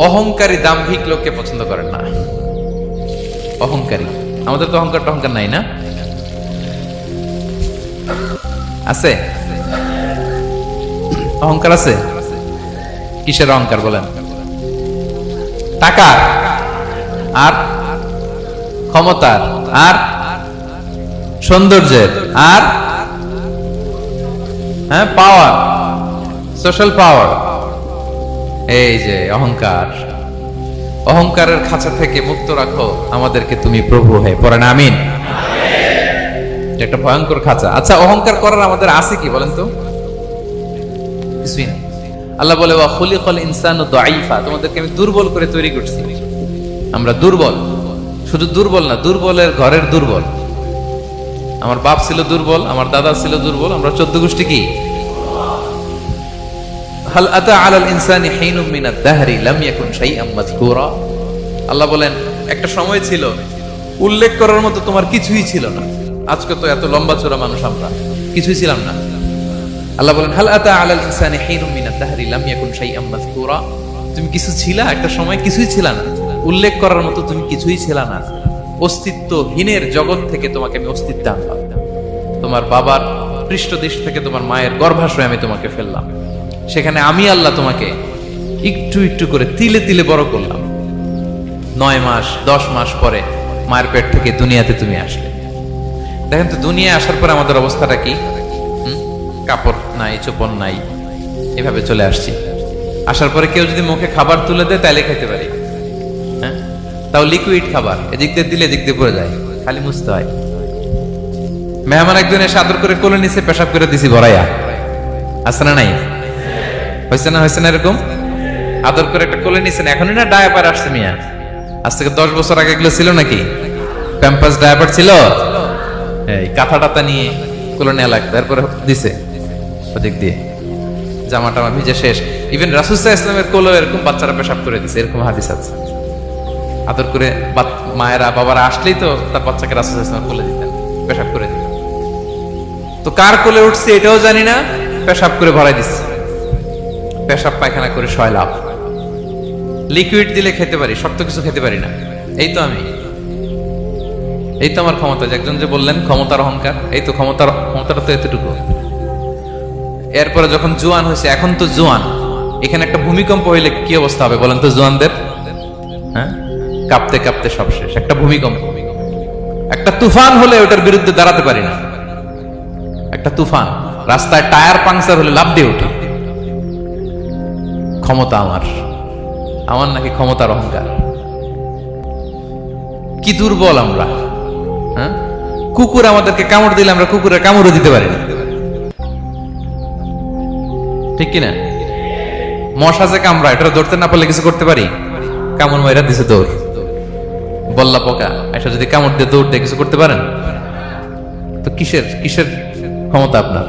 অহংকারী দাম্ভিক লোককে পছন্দ করেন না। অহংকারী, আমাদের তো অহংকার টহংকার নাই না? আছে অহংকার? আছে। কিসের অহংকার বলেন? টাকার, আর ক্ষমতার, আর সৌন্দর্যের, আর হ্যাঁ পাওয়ার, সোশ্যাল পাওয়ার। এই যে অহংকার, অহংকারের খাঁচা থেকে মুক্ত রাখো আমাদেরকে তুমি প্রভু হয়ে। পড়েন আমিন। এটা একটা ভয়ঙ্কর খাঁচা। আচ্ছা, অহংকার করার আমাদের আছে কি বলেন তো? কিছুই না। আল্লাহ বলে ওয়া খুলিকাল ইনসানু দাঈফা, তোমাদেরকে আমি দুর্বল করে তৈরি করছি। আমরা দুর্বল, শুধু দুর্বল না, দুর্বলের ঘরের দুর্বল। আমার বাপ ছিল দুর্বল, আমার দাদা ছিল দুর্বল, আমরা 14 গোষ্ঠী কি? হাল আতা আলাল ইনসানি হিনুম মিনাদ দাহরি লাম ইয়াকুন শাইআম মাযকুরা। আল্লাহ বলেন একটা সময় ছিল উল্লেখ করার মতো তোমার কিছুই ছিল না। আজকে তো এত লম্বা চড়া মানুষ, আমরা কিছুই ছিলাম না। আল্লাহ বলেন হাল আতা আলাল ইনসানি হিনুম মিনাদ দাহরি লাম ইয়াকুন শাইআম মাযকুরা। তুমি কিছু ছিলা একটা সময়, কিছুই ছিলা না, উল্লেখ করার মতো তুমি কিছুই ছিলা না। অস্তিত্বহীনের জগৎ থেকে তোমাকে আমি অস্তিত্ব আনলাম। তোমার বাবার পৃষ্ঠদেশ থেকে তোমার মায়ের গর্ভাশয়ে আমি তোমাকে ফেললাম। সেখানে আমি আল্লাহ তোমাকে একটু একটু করে তিলে তিলে বড় করলাম। 9 মাস 10 মাস পরে মায়ের পেট থেকে দুনিয়াতে তুমি আসলে। দেখেন তো দুনিয়ায় আসার পরে আমাদের অবস্থাটা কি? কাপড় নাই, চোপড় নাই, এভাবে চলে আসছি। আসার পরে কেউ যদি মুখে খাবার তুলে দেয় তাইলে খেতে পারি, হ্যাঁ, তাও লিকুইড খাবার, এদিক দিয়ে দিলে এদিক দিয়ে পড়ে যায়, খালি মুছতে হয়। মেহমান একজন এসে আদর করে কোলে নিচে পেশাব করে দিছি ভরাইয়া, আছে না নাই? হয়েছে না, হয়েছে না? এরকম আদর করে একটা কোলে নিছেন, এখনই না ডায়াপার আসছে মিয়া। আজ থেকে 10 বছর আগে এগুলো ছিল নাকি? প্যাম্পাস ডায়াপার ছিল, এই কাঁথা টাতা নিয়ে কোলে নেওয়া লাগতো, তারপরে দিছে ওদিক দিয়ে, জামা টামা ভিজে শেষ। ইভেন রাসূল সাল্লাল্লাহু আলাইহি ওয়াসাল্লামের কোলে এরকম বাচ্চারা পেশাব করে দিছে, এরকম হাদিস আছে। আদর করে মায়েরা বাবারা আসলেই তো তার বাচ্চাকে রাসূল সাল্লাল্লাহু আলাইহি ওয়াসাল্লাম কোলে দিতেন, পেশাব করে দিতেন। তো কার কোলে উঠছে এটাও জানি না, পেশাব করে ভরাই দিচ্ছে। পেশাব পায়খানা করে শয়লাভ। লিকুইড দিলে খেতে পারি, শক্ত কিছু খেতে পারি না। এই তো আমি, এই তো আমার ক্ষমতা। একজন যে বললেন ক্ষমতার অহংকার, এই তো ক্ষমতাটা তো এতটুকু। এরপরে যখন জোয়ান হয়েছে, এখন তো জোয়ান, এখানে একটা ভূমিকম্প হইলে কি অবস্থা হবে বলেন তো জোয়ানদের? হ্যাঁ, কাঁপতে কাঁপতে সব শেষ। একটা ভূমিকম্প, একটা তুফান হলে ওটার বিরুদ্ধে দাঁড়াতে পারি না। একটা তুফান, রাস্তায় টায়ার পাংচার হলে লাফ দিয়ে উঠি। ক্ষমতা আমার নাকি ক্ষমতার অহংকার। কি দুর্বল আমরা, হ্যাঁ? কুকুর আমাদেরকে কামড় দিলে আমরা কুকুরের কামড়ও দিতে পারি না, ঠিক কিনা? মশা যে কামড়া, এটা ধরতে না পারলে কিছু করতে পারি? কামড় মাইরা দিছে দৌড়। বল্লা পোকা এটা যদি কামড় দিয়ে দৌড় দিয়ে কিছু করতে পারেন? তো কিসের ক্ষমতা আপনার?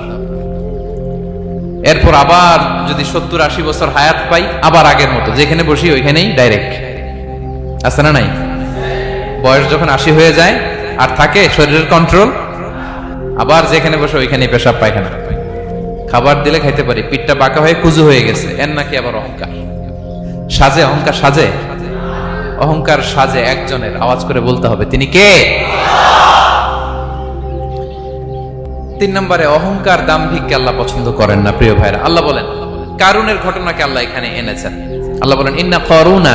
এরপর আবার যদি 70-80 বছর হায়াত পাই, আবার আগের মতো যেখানে বসি ওইখানেই ডাইরেক্ট, আছে না নাই? বয়স যখন 80 হয়ে যায় আর থাকে শরীরের কন্ট্রোল, আবার যেখানে বসে ওইখানেই পেশাব পায়খানা। খাবার দিলে খাইতে পারি, পিঠটা বাঁকা হয়ে কুজু হয়ে গেছে, এর নাকি আবার অহংকার। সাজে অহংকার, সাজে অহংকার, সাজে একজনের। আওয়াজ করে বলতে হবে তিনি কে? 3 নম্বরে অহংকার দাম্ভিককে আল্লাহ পছন্দ করেন না। প্রিয় ভাইরা, আল্লাহ বলেন কারুনের ঘটনাকে আল্লাহ এখানে এনেছেন। আল্লাহ বলেন ইন্না কারুনা